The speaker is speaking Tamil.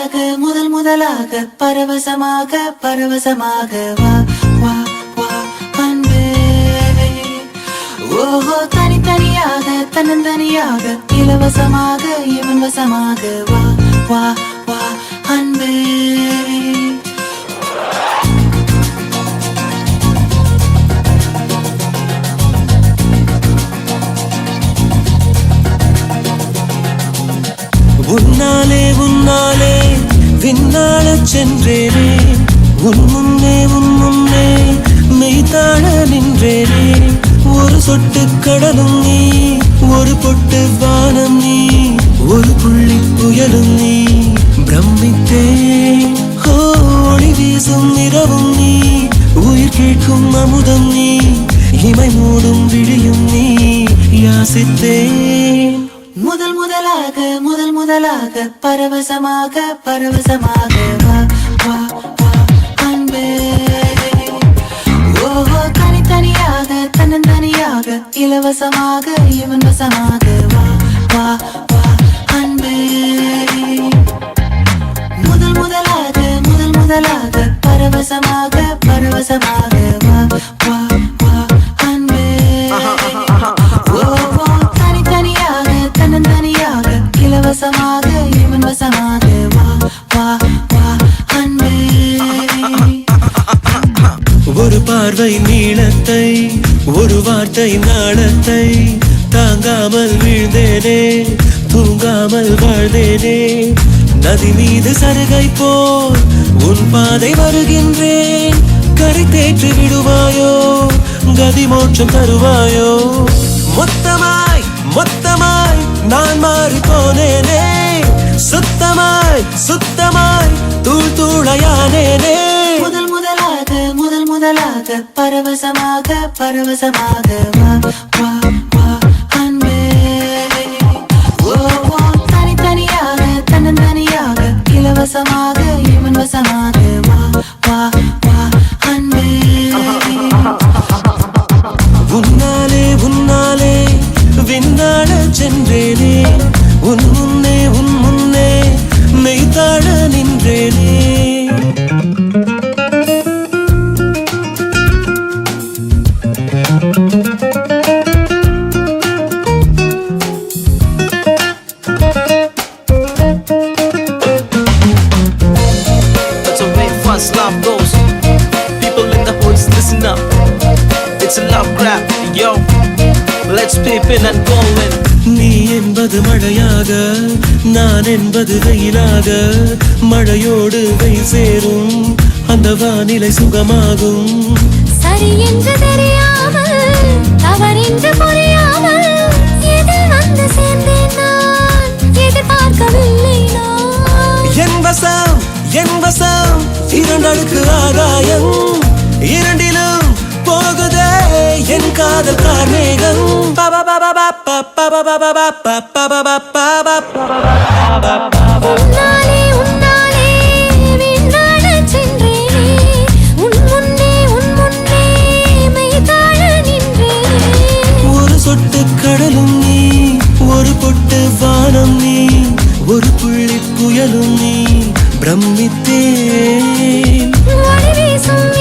முதலாக முதல் முதலாக பரவசமாக பரவசமாக வா வா வா அன்பே. ஓஹோ தனித்தனியாக தன்னந்தனியாக இலவசமாக இவன் வசமாக வா வா வா அன்பே. உன்னாலே உன்னாலே விண்ணாளச் சென்றேனே, உன் முன்னே மெய்தாழ நின்றேனே. ஒரு சொட்டு கடலும் நீ, ஒரு பொட்டு வானம் நீ, ஒரு புள்ளி புயலும் நீ. பிரமித்தேன் ஒளி வீசும் இரவும் நீ, உயிர் கேட்கும் அமுதம் நீ, இமை மூடும் விழியும் நீ. யாசித்தேன் முதல் முதலாக முதல் முதலாக பரவசமாக பரவசமாக வா வா வா அன்பே. ஓஹோ தனித்தனியாக தன்னந்தனியாக இலவசமாக இவன் வசமாக வா வா வா அன்பே. முதல் முதலாக முதல் முதலாக பரவசமாக பரவசமாக வா வா வா அன்பே. ஓஹோ தனித்தனியாக தன்னந்தனியாக இலவசமாக இவன் வசமாக வா வா வா அன்பே. ஒரு பார்வை நீளத்தை, ஒரு வார்த்தை நாளத்தை, தாங்காமல் வீழ்ந்தேனே, தூங்காமல் வாழ்ந்தேனே. நதி மீது சருகை போல் உன் பாதை வருகின்றேன். கரை தேற்றி விடுவாயோ, கதி மோட்சம் தருவாயோ. மொத்தமாய் மொத்தமாய் நான் மாறி போனேனே, சுத்தமாய் சுத்தமாய் தூள் தூளையானேனே. முதல் முதலாக முதல் முதலாக பரவசமாக பரவசமாக வா வா வா அன்பே. ஓஹோ தனித்தனியாக தன்னந்தனியாக இலவசமாக இவன் வசமாக வா வா வா அன்பே. உன்னாலே உன்னாலே விண்ணாளச் சென்றேனே, உன் முன்னே மெய்தாழ நின்றேனே. That's the way fast love goes. People in the hoods, listen up. It's a love grab, yo. Let's peep in and go in. நீ என்பது மழையாக, நான் என்பது வெயிலாக. மழையோடு வெயில் சேரும், அந்த வானிலை சுகமாகும். சரி என்று தெரியாமல் தவறென்று புரியாமல் எதில் வந்து சேர்ந்தேன் நான், எதிர்பார்க்கவில்லை நான். என் வசம் இரண்டடுக்கு ஆகாயம், இரண்டிலும் போகுதே என் காதல் கார்மேகம். உன்னாலே உன்னாலே விண்ணாளச் சென்றேனே, உன் முன்னே மெய்தாழ நின்றேனே. ஒரு சொட்டு கடலும் நீ, ஒரு பொட்டு வானம் நீ, ஒரு புள்ளி புயலும் நீ. பிரமித்தேன் ஒளி வீசும்